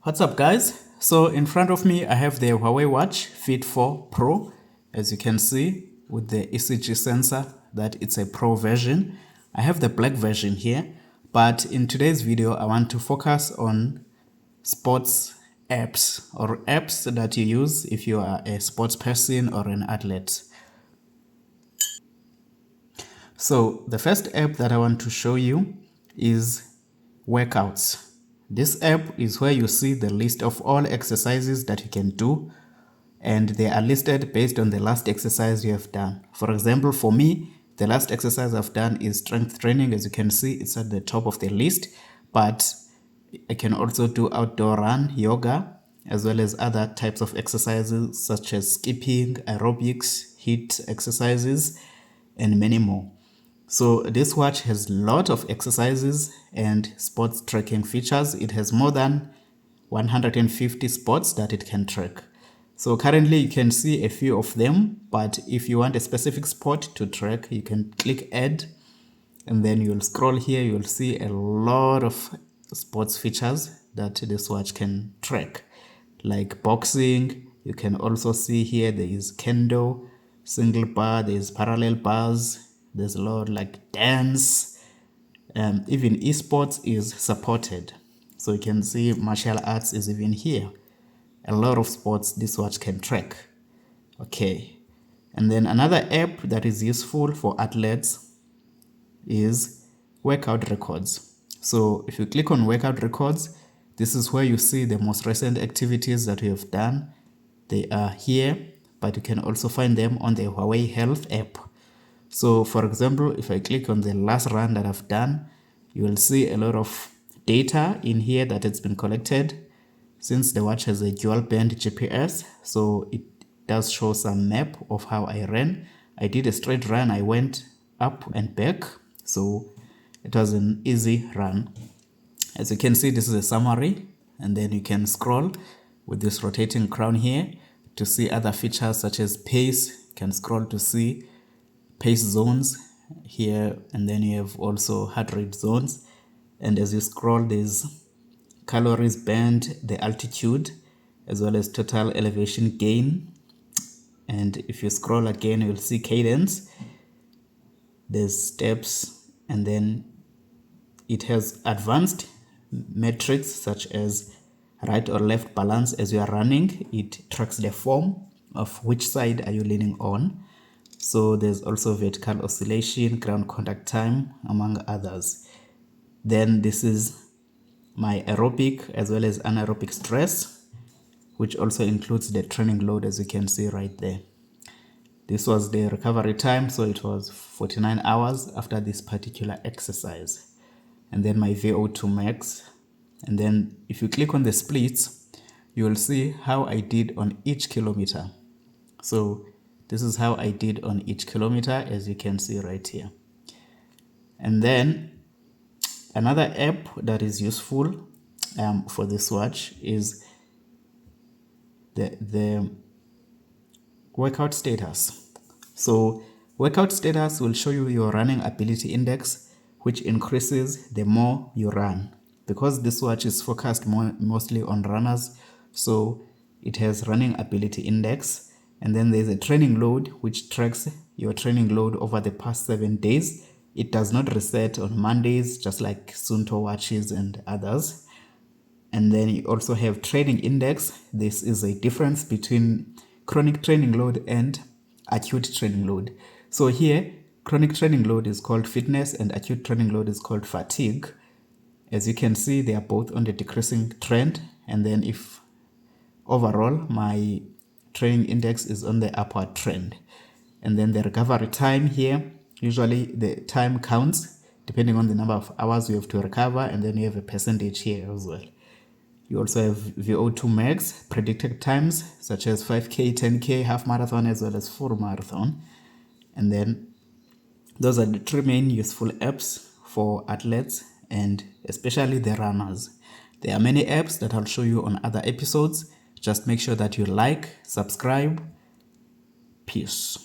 What's up, guys? So in front of me I have the Huawei Watch Fit 4 Pro. As you can see with the ECG sensor that it's a Pro version. I have the black version here, but in today's video I want to focus on sports apps or apps that you use if you are a sports person or an athlete. So the first app that I want to show you is workouts. This app is where you see the list of all exercises that you can do, and they are listed based on the last exercise you have done. For example, for me, the last exercise I've done is strength training. As you can see, it's at the top of the list, but I can also do outdoor run, yoga, as well as other types of exercises such as skipping, aerobics, HIIT exercises, and many more. So this watch has a lot of exercises and sports tracking features. It has more than 150 sports that it can track. So currently you can see a few of them, but if you want a specific sport to track, you can click add, and then you'll scroll here, you'll see a lot of sports features that this watch can track, like boxing. You can also see here there is kendo, single bar, there's parallel bars, there's a lot like dance, even esports is supported. So you can see martial arts is even here. A lot of sports this watch can track. Okay, and then another app that is useful for athletes is workout records. So if you click on workout records, this is where you see the most recent activities that you have done. They are here, but you can also find them on the Huawei Health app. So for example, if I click on the last run that I've done, you will see a lot of data in here that has been collected. Since the watch has a dual band GPS, so it does show some map of how I ran. I did a straight run, I went up and back, so it was an easy run. As you can see, this is a summary, and then you can scroll with this rotating crown here to see other features such as pace. You can scroll to see pace zones here, and then you have also heart rate zones, and as you scroll there's calories burned, the altitude, as well as total elevation gain. And if you scroll again, you'll see cadence, there's steps, and then it has advanced metrics such as right or left balance. As you are running, it tracks the form of which side are you leaning on. So there's also vertical oscillation, ground contact time, among others. Then this is my aerobic as well as anaerobic stress, which also includes the training load, as you can see right there. This was the recovery time, so it was 49 hours after this particular exercise. And then my VO2 max. And then if you click on the splits, you will see how I did on each kilometer. So this is how I did on each kilometer, as you can see right here. And then another app that is useful for this watch is the workout status. So workout status will show you your running ability index, which increases the more you run. Because this watch is focused mostly on runners, so it has running ability index. And then there's a training load, which tracks your training load over the past 7 days. It does not reset on Mondays, just like Sunto watches and others. And then you also have training index. This is a difference between chronic training load and acute training load. So here, chronic training load is called fitness and acute training load is called fatigue. As you can see, they are both on the decreasing trend. And then if overall, my training index is on the upward trend. And then the recovery time here, usually the time counts depending on the number of hours you have to recover, and then you have a percentage here as well. You also have VO2 max, predicted times such as 5K, 10K, half marathon, as well as full marathon. And then those are the three main useful apps for athletes and especially the runners. There are many apps that I'll show you on other episodes. Just make sure that you like, subscribe. Peace.